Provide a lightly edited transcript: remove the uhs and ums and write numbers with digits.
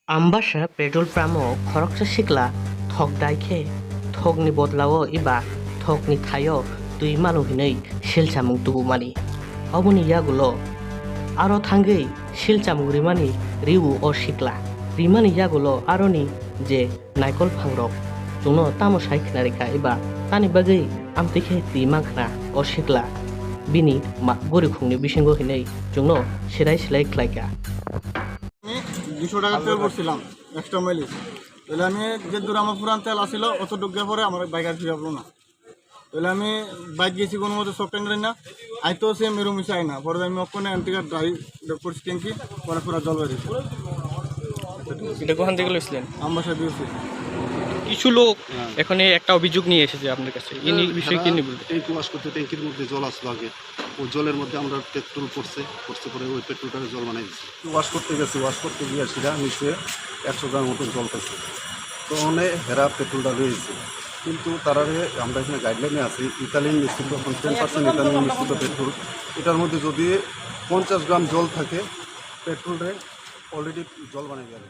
Ambassa petrol pramo Khoroksa Sikila thok daikhe thokni bodlao iba thokni Thaio tui Mano hinui Silsamung tubumani oboni yagulo aro thangei Silsamung rimani riu o Sikila rimani yagulo aroni je naikol phangrok jungno tamo sai khnarika iba tani bagei amtikhe ti mangkhna o Sikila bini bori khungni bisingo hinui jungno sirai silai khlaika 200 টাকা তেল ভরছিলাম extra mileage তাহলে আমি যে দূর আমার পুরান তেল আসিল অতটুকু গিয়ে পরে আমার বাইক আর ফিরে আসলো না তাহলে আমি বাইক গেছি কোনো মতো সব ট্যাঙ্ক না আইতেও সে মেরু মিশাই না পরে আমি ওখানে অ্যান্টিকার ড্রাইভ করছি ট্যাঙ্কি পরে পুরো জল বেরিয়েছে এটা কোথান থেকে লইছিলেন? আম্বাসা দিয়েছি কিছু লোক এখানে একটা অভিযোগ নিয়ে এসেছে আপনার কাছে এই বিষয়ে কি বলবেন? ট্যাঙ্কি ওয়াশ করতে ট্যাঙ্কির মধ্যে জল আসলো আগে ওই জলের মধ্যে আমরা পেট্রোল পড়ছে পরে ওই পেট্রোলটাকে জল বানাই দিচ্ছি ওয়াশ করতে গেছি ওয়াশ করতে গিয়ে সেটা নিচে 100 গ্রাম মতন জল পাইছে তো অনেক হেরা পেট্রোলটা রয়েছে কিন্তু তারা আমরা এখানে গাইডলাইনে আছি ইতালিয়ান মিশ্রিত 10% ইতালিয়ান মিশ্রিত পেট্রোল এটার মধ্যে যদি 50 গ্রাম জল থাকে পেট্রোলটা অলরেডি জল বানিয়ে যাবে।